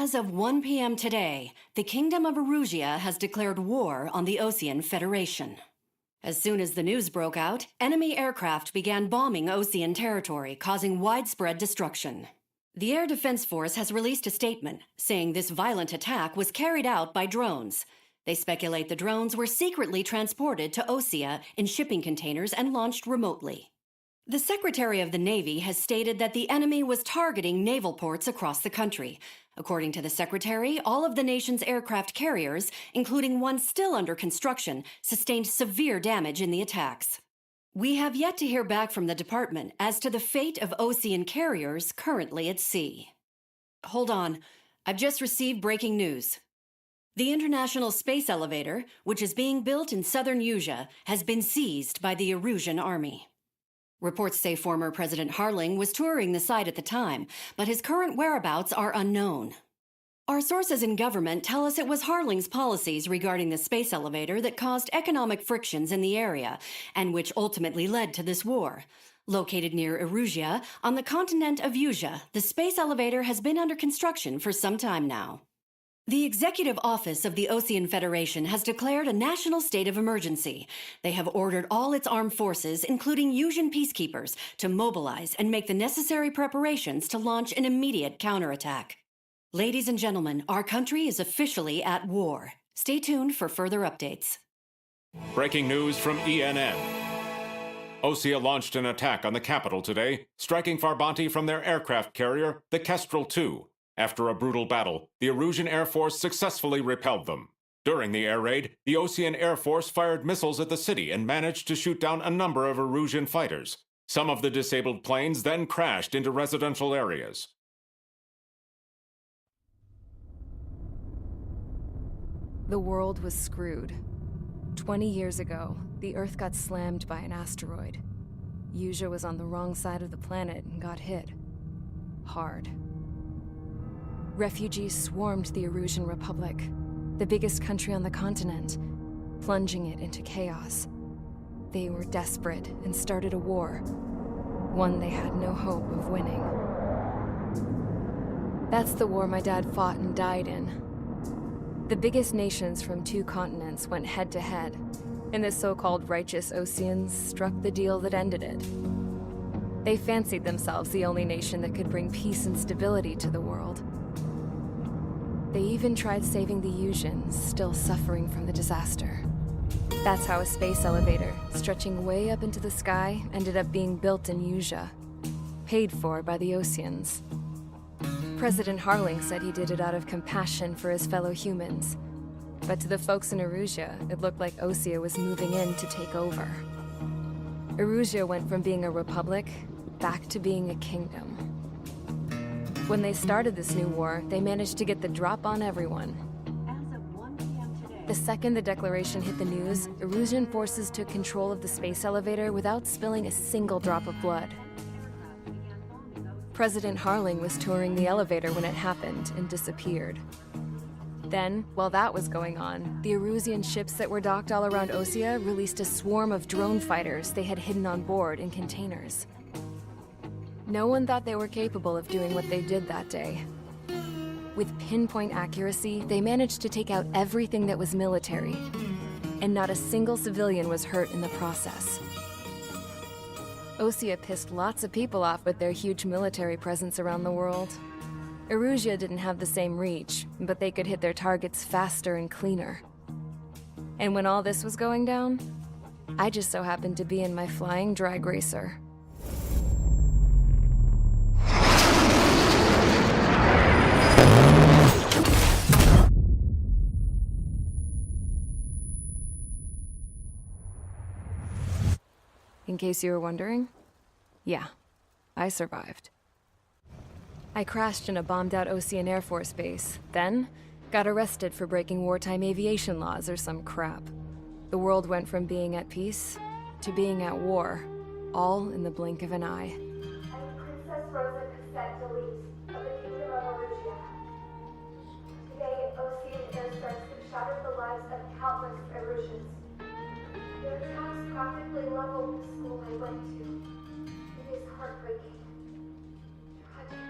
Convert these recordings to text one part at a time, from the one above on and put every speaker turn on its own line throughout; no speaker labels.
As of 1 p.m. today, the Kingdom of Erusia has declared war on the Osean Federation. As soon as the news broke out, enemy aircraft began bombing Osean territory, causing widespread destruction. The Air Defense Force has released a statement saying this violent attack was carried out by drones. They speculate the drones were secretly transported to Osea in shipping containers and launched remotely. The Secretary of the Navy has stated that the enemy was targeting naval ports across the country. According to the Secretary, all of the nation's aircraft carriers, including one still under construction, sustained severe damage in the attacks. We have yet to hear back from the department as to the fate of Osean carriers currently at sea. Hold on, I've just received breaking news. The International Space Elevator, which is being built in southern Erusia, has been seized by the Erusian army. Reports say former President Harling was touring the site at the time, but his current whereabouts are unknown. Our sources in government tell us it was Harling's policies regarding the space elevator that caused economic frictions in the area, and which ultimately led to this war. Located near Erusia, on the continent of Erusia, the space elevator has been under construction for some time now. The Executive Office of the Osean Federation has declared a national state of emergency. They have ordered all its armed forces, including Erusian peacekeepers, to mobilize and make the necessary preparations to launch an immediate counterattack. Ladies and gentlemen, our country is officially at war. Stay tuned for further updates.
Breaking news from ENN. Osea launched an attack on the capital today, striking Farbanti from their aircraft carrier, the Kestrel II. After a brutal battle, the Erusian Air Force successfully repelled them. During the air raid, the Osean Air Force fired missiles at the city and managed to shoot down a number of Erusian fighters. Some of the disabled planes then crashed into residential areas.
The world was screwed. 20 years ago, the Earth got slammed by an asteroid. Erusia was on the wrong side of the planet and got hit. Hard. Refugees swarmed the Erusian Republic, the biggest country on the continent, plunging it into chaos. They were desperate and started a war, one they had no hope of winning. That's the war my dad fought and died in. The biggest nations from 2 continents went head-to-head, and the so-called righteous Oseans struck the deal that ended it. They fancied themselves the only nation that could bring peace and stability to the world. They even tried saving the Erusians, still suffering from the disaster. That's how a space elevator, stretching way up into the sky, ended up being built in Erusia, paid for by the Oseans. President Harling said he did it out of compassion for his fellow humans. But to the folks in Erusia, it looked like Osea was moving in to take over. Erusia went from being a republic back to being a kingdom. When they started this new war, they managed to get the drop on everyone. The second the declaration hit the news, Erusian forces took control of the space elevator without spilling a single drop of blood. President Harling was touring the elevator when it happened and disappeared. Then, while that was going on, the Erusian ships that were docked all around Osea released a swarm of drone fighters they had hidden on board in containers. No one thought they were capable of doing what they did that day. With pinpoint accuracy, they managed to take out everything that was military, and not a single civilian was hurt in the process. Osea pissed lots of people off with their huge military presence around the world. Erusia didn't have the same reach, but they could hit their targets faster and cleaner. And when all this was going down, I just so happened to be in my flying drag racer. In case you were wondering, yeah, I survived. I crashed in a bombed-out Osean Air Force base, then got arrested for breaking wartime aviation laws or some crap. The world went from being at peace to being at war, all in the blink of an eye.
I'm Princess Rosa Cassette Delete of the Kingdom of Erusia. Today, Osean airstrikes have shattered the lives of countless Erusians. Their attacks practically leveled the school I went to. It is heartbreaking. Tragic.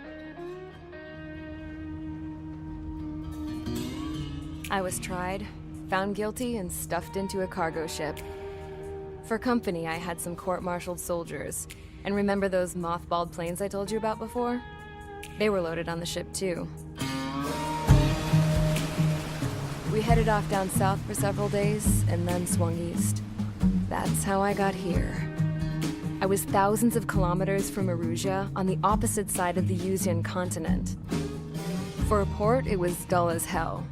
I was tried, found guilty, and stuffed into a cargo ship. For company, I had some court-martialed soldiers. And remember those mothballed planes I told you about before? They were loaded on the ship, too. We headed off down south for several days, and then swung east. That's how I got here. I was thousands of kilometers from Erusia, on the opposite side of the Usian continent. For a port, it was dull as hell.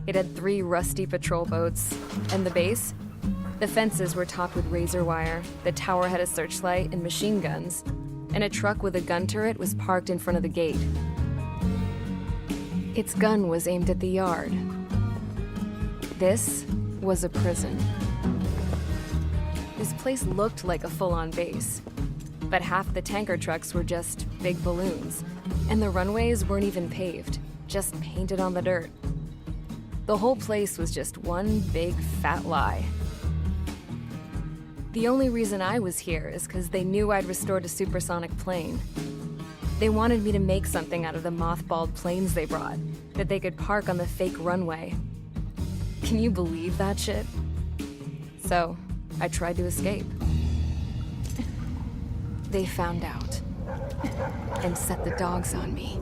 It had 3 rusty patrol boats. And the base? The fences were topped with razor wire, the tower had a searchlight and machine guns, and a truck with a gun turret was parked in front of the gate. Its gun was aimed at the yard. This was a prison. This place looked like a full-on base, but half the tanker trucks were just big balloons, and the runways weren't even paved, just painted on the dirt. The whole place was just one big fat lie. The only reason I was here is because they knew I'd restored a supersonic plane. They wanted me to make something out of the mothballed planes they brought, that they could park on the fake runway. Can you believe that shit? So, I tried to escape. They found out, and set the dogs on me.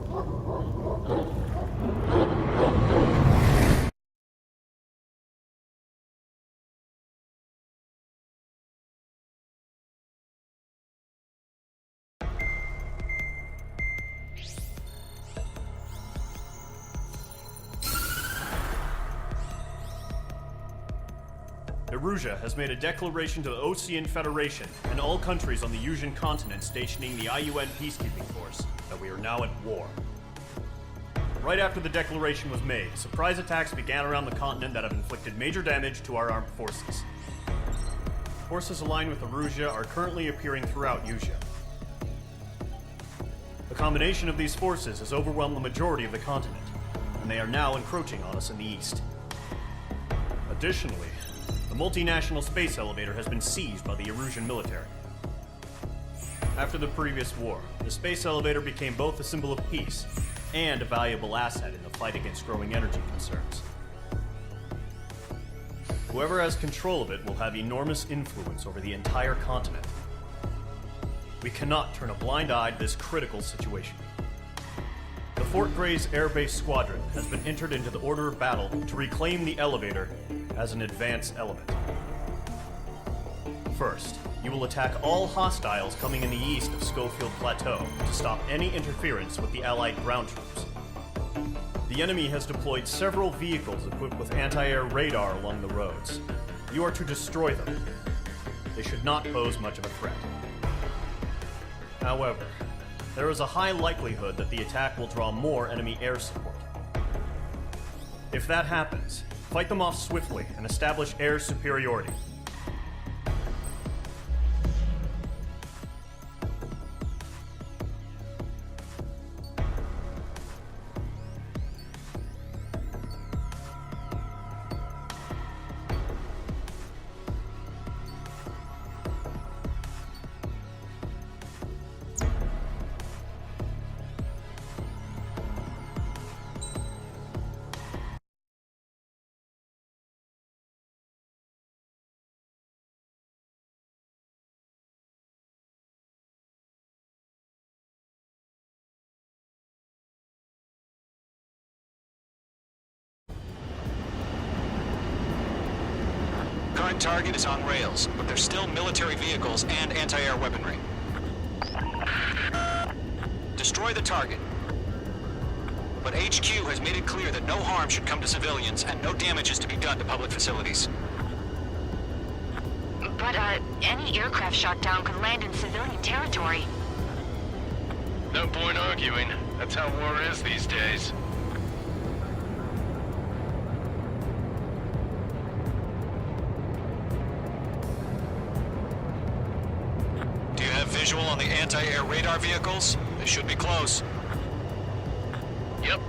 Erusia has made a declaration to the Ocean Federation and all countries on the Usian continent stationing the IUN peacekeeping force that we are now at war. Right after the declaration was made, surprise attacks began around the continent that have inflicted major damage to our armed forces. Forces aligned with Erusia are currently appearing throughout Usia. The combination of these forces has overwhelmed the majority of the continent, and they are now encroaching on us in the east. Additionally, the multinational space elevator has been seized by the Erusian military. After the previous war, the space elevator became both a symbol of peace and a valuable asset in the fight against growing energy concerns. Whoever has control of it will have enormous influence over the entire continent. We cannot turn a blind eye to this critical situation. The Fort Gray's Air Base Squadron has been entered into the order of battle to reclaim the elevator as an advance element. First, you will attack all hostiles coming in the east of Schofield Plateau to stop any interference with the Allied ground troops. The enemy has deployed several vehicles equipped with anti-air radar along the roads. You are to destroy them. They should not pose much of a threat. However, there is a high likelihood that the attack will draw more enemy air support. If that happens, fight them off swiftly and establish air superiority.
Current target is on rails, but there's still military vehicles and anti-air weaponry. Destroy the target. But HQ has made it clear that no harm should come to civilians and no damage is to be done to public facilities.
But, any aircraft shot down could land in civilian territory.
No point arguing. That's how war is these days.
Do you have visual on the anti-air radar vehicles? They should be close.
Yep.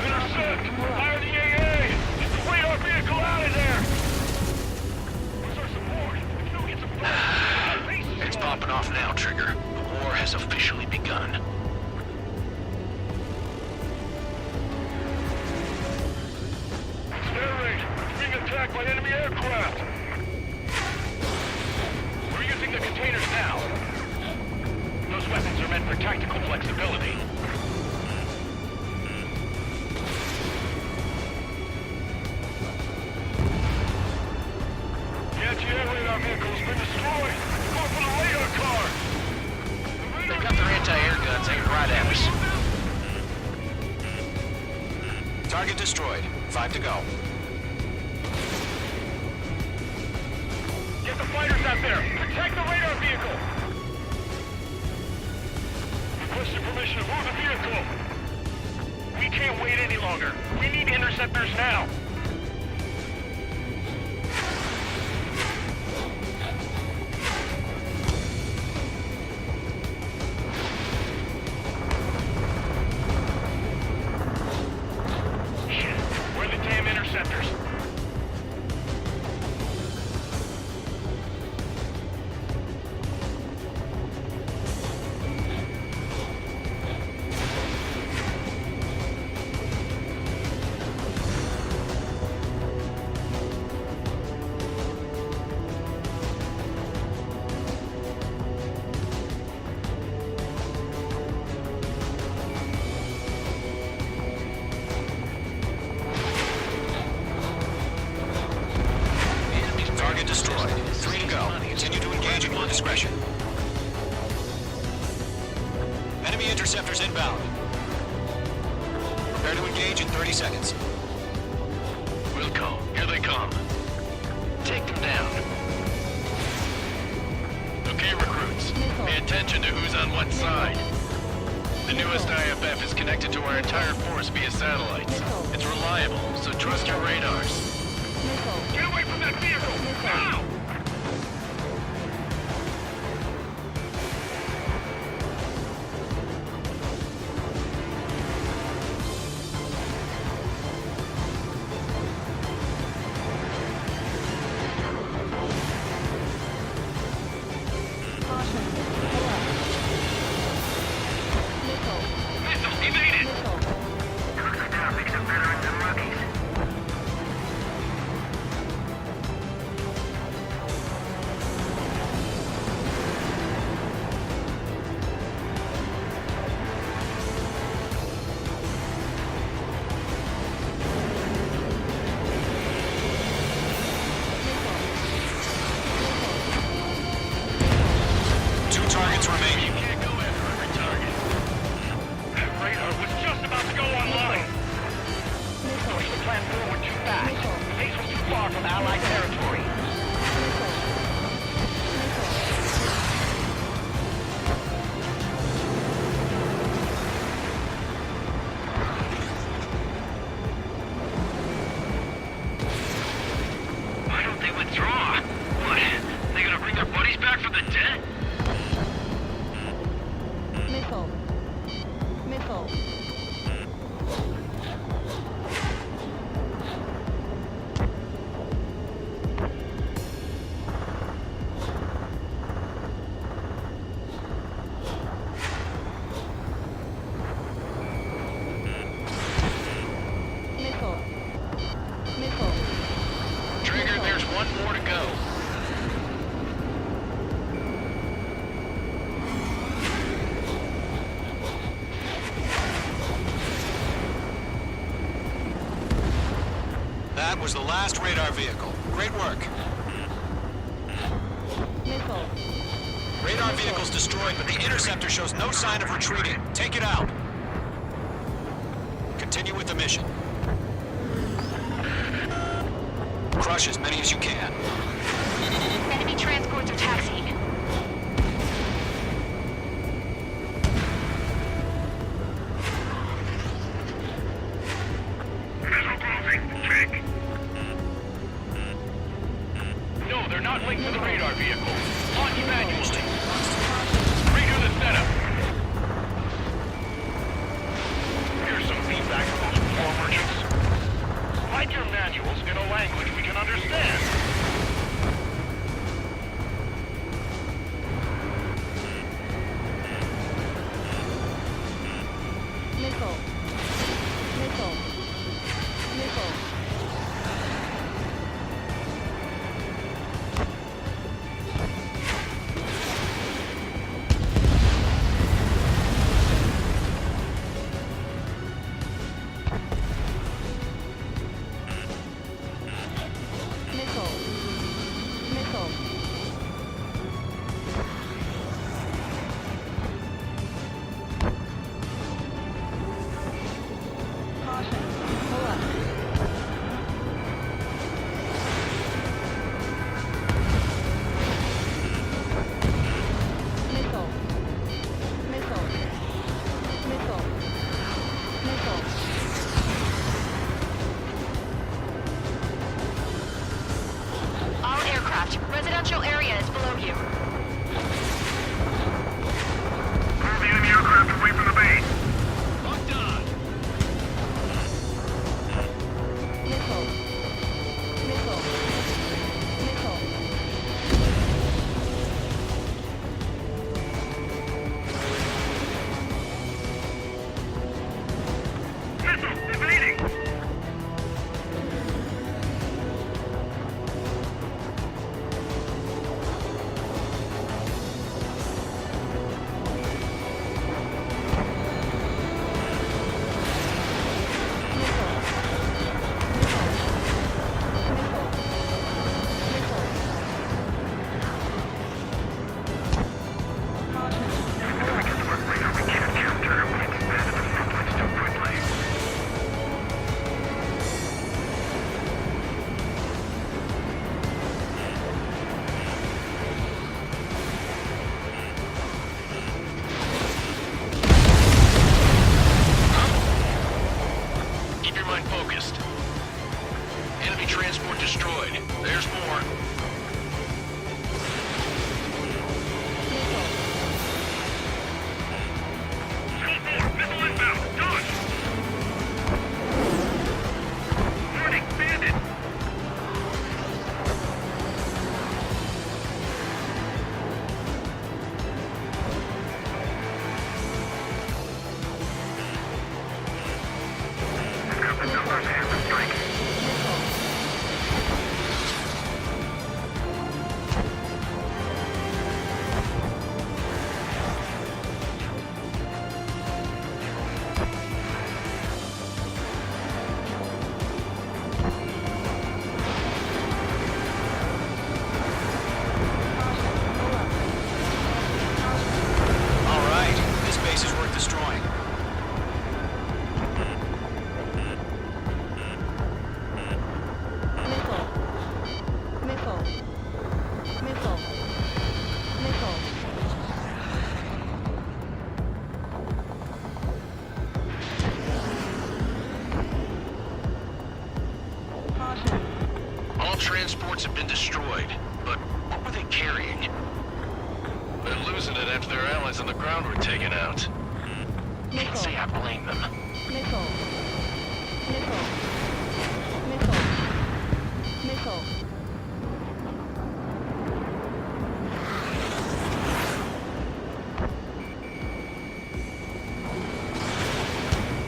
Intercept! Fire the AA! Get the radar vehicle out of there! Where's our support? We can go get some attacked by enemy aircraft! We're using the containers now. Those weapons are meant for tactical flexibility. The anti-air radar vehicle's been destroyed! Go for the radar car!
They've got their anti-air guns aimed right at us. Target destroyed. 5 to go.
Get the fighters out there! Protect the radar vehicle! Requesting permission to move the vehicle! We can't wait any longer. We need interceptors now! Shit, where are the damn interceptors?
Target destroyed. 3 to go. Continue to engage at your discretion. Enemy interceptors inbound. Prepare to engage in 30 seconds.
Wilco, here they come. Take them down. Okay, recruits. Pay attention to who's on what side. The newest IFF is connected to our entire force via satellites. It's reliable, so trust your radars. Get away from that vehicle! Now! Missile evaded! Looks like they're a mix of veterans and rookies.
Two targets remaining.
You can't go after every target. That radar was just about to go online. Push the plan forward too fast. The base was too far from Allied territory. Why don't they withdraw? What? They gonna bring their buddies back from the dead? Trigger, there's one more to go.
That was the last radar vehicle. Great work. Radar vehicle's destroyed, but the interceptor shows no sign of retreating. Take it out. Continue with the mission. Crush as many as you can.
Enemy transports are taxiing.
Missile closing. Check. No, they're not linked to the radar vehicle. Launch manually. Redo the setup. Here's some feedback from those war merchants. Write your manuals in a language we can understand.
residential area is below you.
Move the enemy aircraft away from the base. Locked on.
Missile. Missile. Missile.
Missile evading. Keep your mind focused. Enemy transport destroyed. There's more. Missile inbound. Dodge. Warning, bandit.
All right, this base is worth destroying.
Missile. Missile. Missile. Missile. Caution.
All transports have been destroyed, but what were they carrying? They're losing it after their allies on the ground were taken out. Can't say I blame them.
Missile. Missile. Missile. Missile.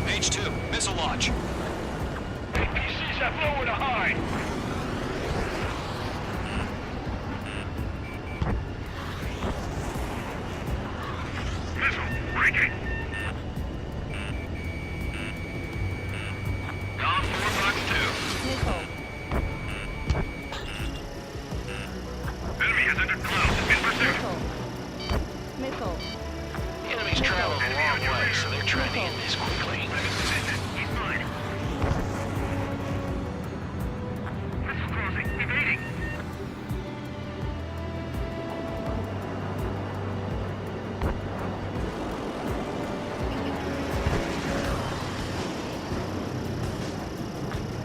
H2, missile launch.
APCs have nowhere to hide. Missile breaking. Down 4 box 2.
Missile.
Enemy has entered clouds. In pursuit.
Missile. Missile.
The enemy's traveled a long way, so they're trying to end this quickly. He's mine. Missile crossing. Evading.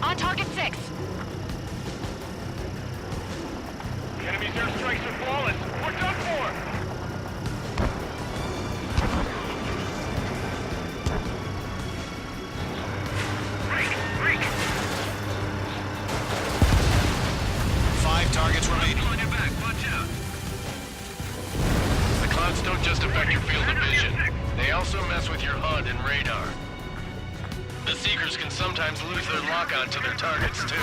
On target 6.
The enemy's airstrikes are flawless. We're done for. Break! Break!
5 targets remaining.
On your back. Watch out. The clouds don't just affect your field of vision. They also mess with your HUD and radar. The Seekers can sometimes lose their lock-on to their targets, too.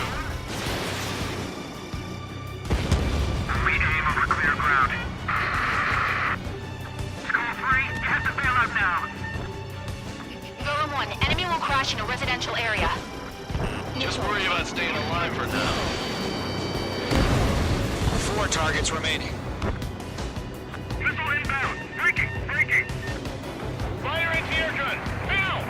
We aim over clear ground. School 3, you have to bail out now.
Rover 1, enemy will crash in a residential area.
Just worry about staying alive for now.
4 targets remaining.
Missile inbound! Breaking! Breaking! Fire anti-air gun! Now!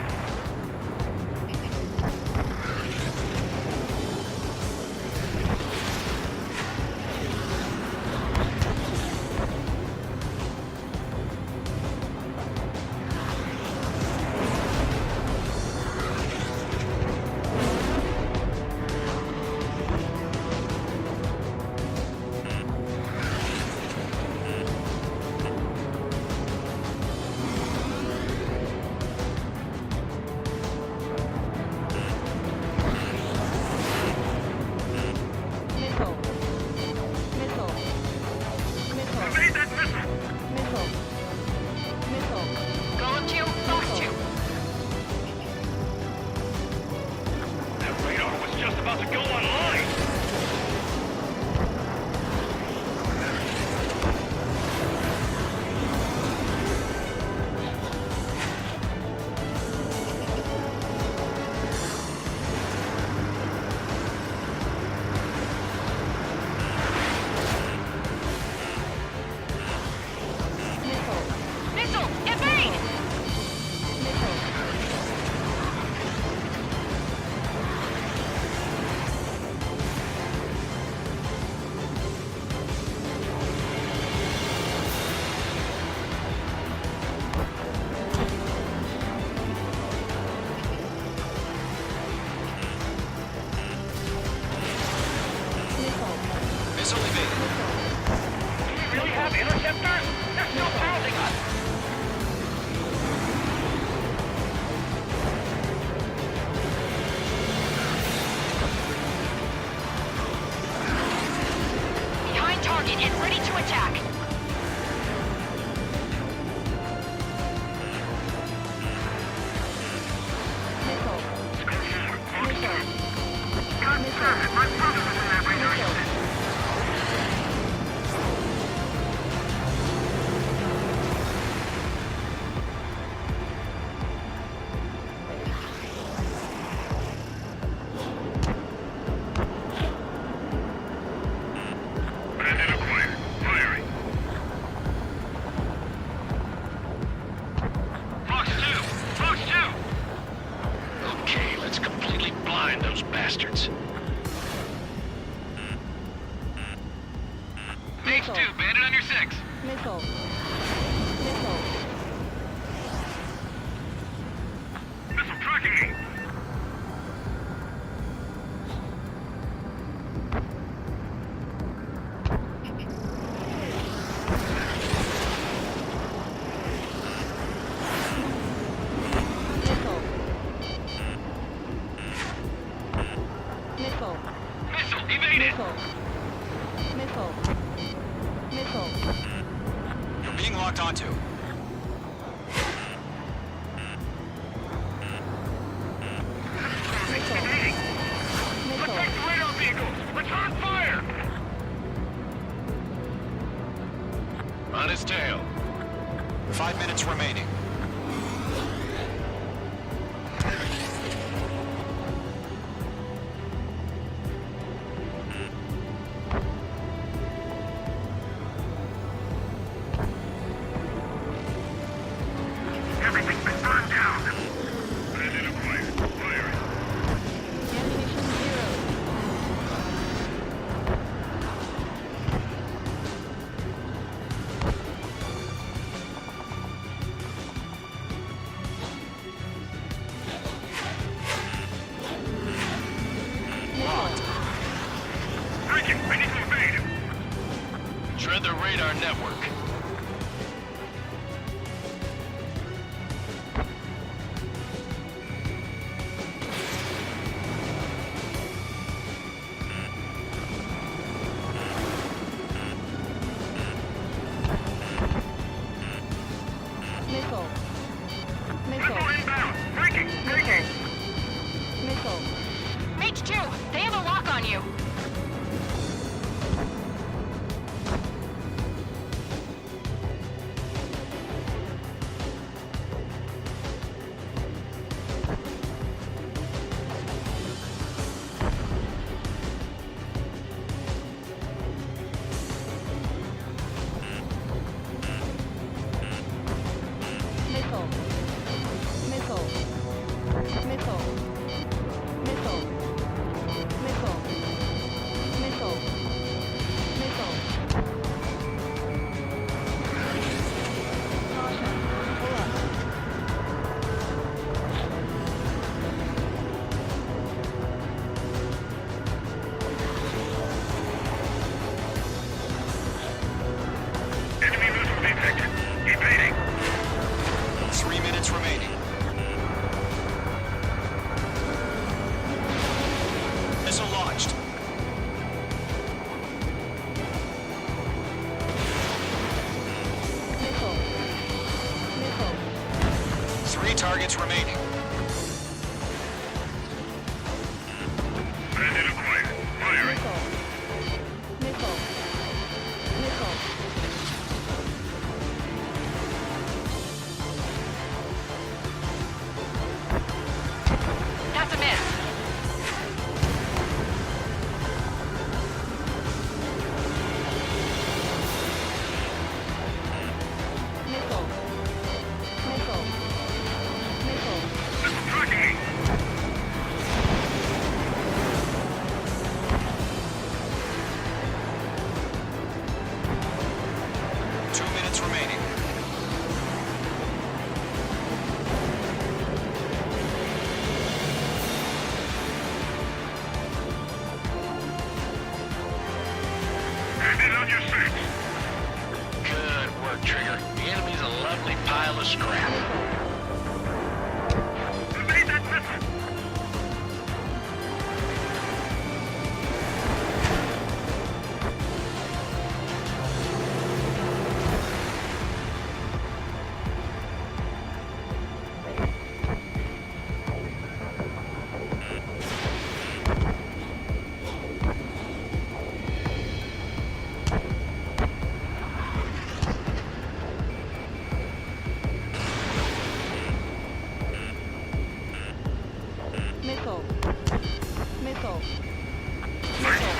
about to go online!
Missile! Evade!
Missile evaded.
Do we really have interceptors? They're still pounding us!
Behind target and ready to attack.
Bandit acquired. Firing. Fox 2! Fox 2!
Okay, let's completely blind those bastards.
Stage 2, Bandit on your 6.
Missile.
Missile tracking me! Missile evaded!
You're being locked onto.
Protect the radar vehicles! Return fire!
On his tail. 5 minutes remaining.
Everything's been burned down! Bandit acquired. Firing. Breaking! I need to evade!
Tread the radar network.
Missile inbound! Breaking! Breaking!
Mage 2, they have a lock on you.
Enemy missile detected. Evading.
3 minutes remaining. Missile launched. Three targets remaining.
Bandit on your six. Good work, Trigger. The enemy's a lovely pile of scrap. Evade that missile!
Missile. Missile.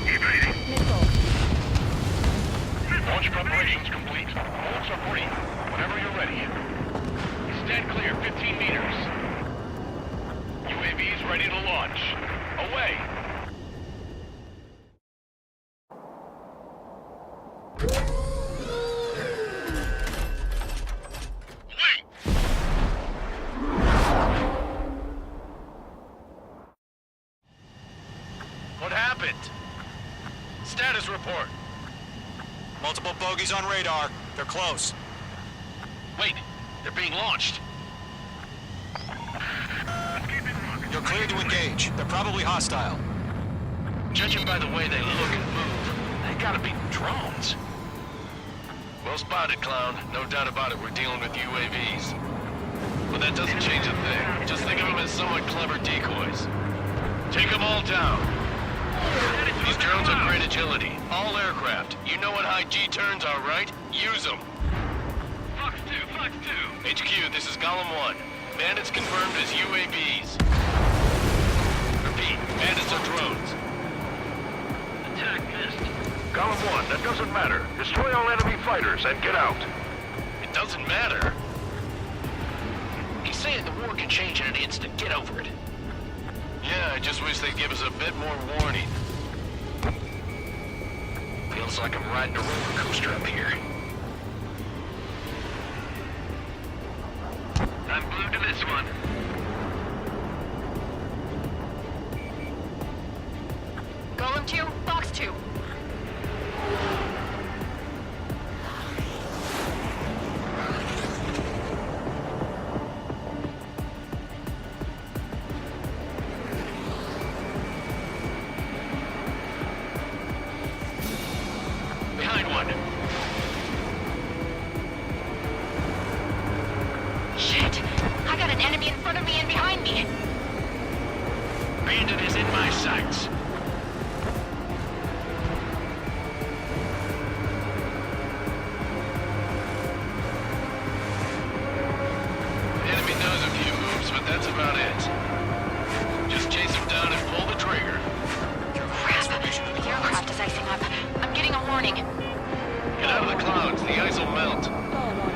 Evading.
Missile.
Launch preparations complete. Bolts are free. Whenever you're ready. Stand clear, 15 meters. UAVs ready to launch. Away! Wait! What happened? Status report.
Multiple bogies on radar. They're close.
Wait, they're being launched.
You're cleared to engage. They're probably hostile.
Judging by the way they look and move, they gotta be drones. Well spotted, Clown. No doubt about it, we're dealing with UAVs. But that doesn't change a thing. Just think of them as somewhat clever decoys. Take them all down. These drones have great agility. All aircraft. You know what high G turns are, right? Use them. Fox 2, Fox 2. HQ, this is Golem 1. Bandits confirmed as UAVs. Repeat, bandits are drones. Attack missed.
Golem 1, that doesn't matter. Destroy all enemy fighters and get out.
It doesn't matter. He's saying the war can change in an instant. Get over it. Yeah, I just wish they'd give us a bit more warning. Feels like I'm riding a roller coaster up here. I'm glued to this one.
Golem 2, Fox 2.
Behind one.
Shit! I got an enemy in front of me and behind me.
Bandit is in my sights. The enemy does a few moves, but that's about it. Just chase him down and pull the trigger.
Crap! The aircraft is icing up. I'm getting a warning.
Get out of the clouds, the ice will melt.
Golem 1.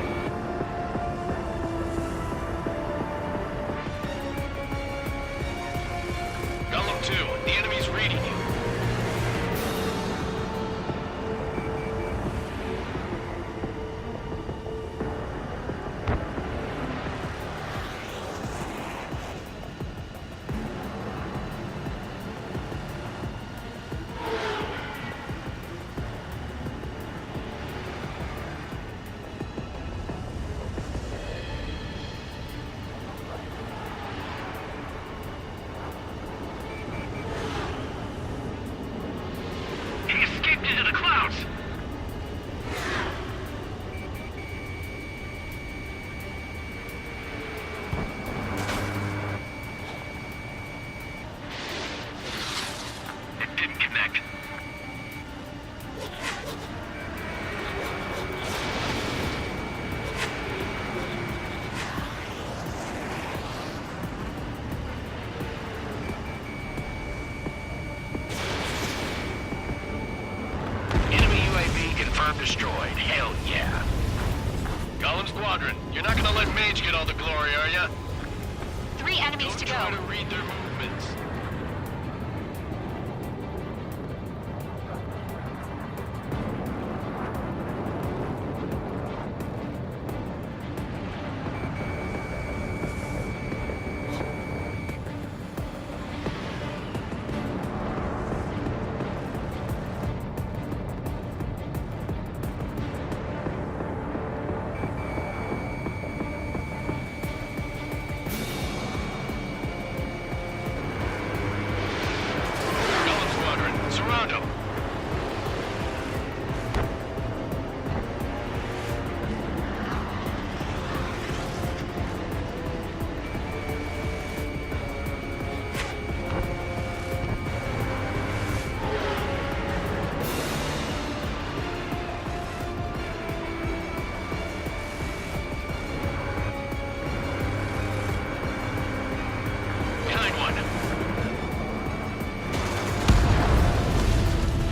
Golem 2, the enemy's reading you. He escaped into the clouds! It didn't connect. Enemy UAV confirmed destroyed. Hell yeah. Golem Squadron, you're not gonna let Mage get all the glory, are ya?
3 enemies
Don't
to
try
go.
to read their movements.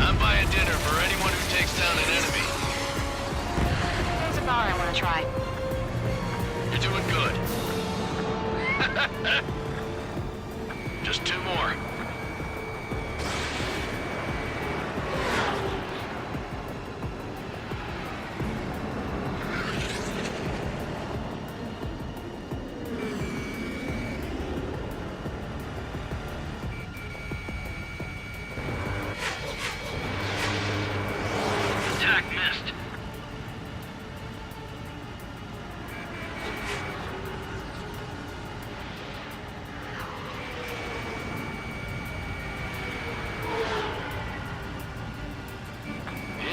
I'm buying dinner for anyone who takes down an enemy.
There's a bar I want to try.
You're doing good. Just 2 more. Attack missed.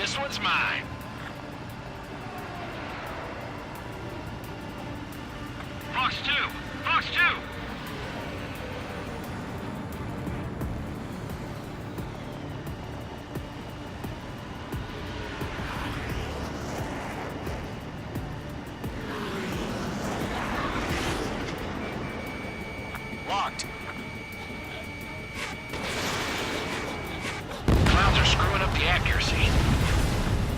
This one's mine. Fox 2! Fox 2!
Locked.
Clouds are screwing up the accuracy.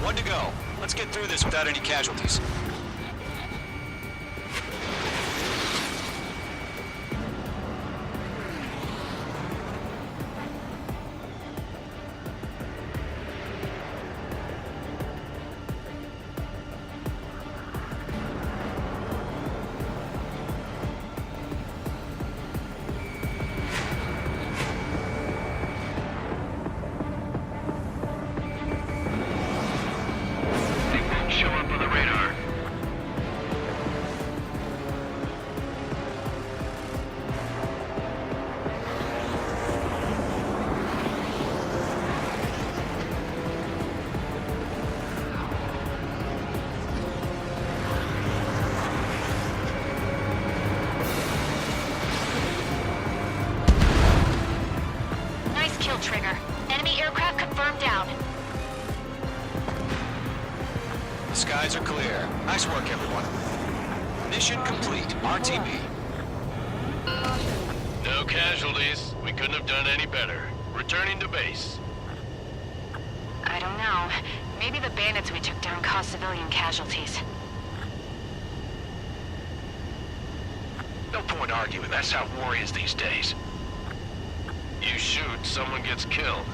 1 to go. Let's get through this without any casualties.
They won't show up on the radar.
Nice kill, Trigger. Enemy aircraft confirmed down.
The skies are clear. Nice work, everyone. Mission complete. RTB.
No casualties. We couldn't have done any better. Returning to base.
I don't know. Maybe the bandits we took down caused civilian casualties.
No point arguing. That's how war is these days. You shoot, someone gets killed.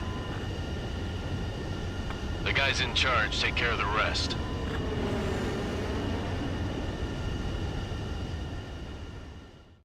The guys in charge take care of the rest.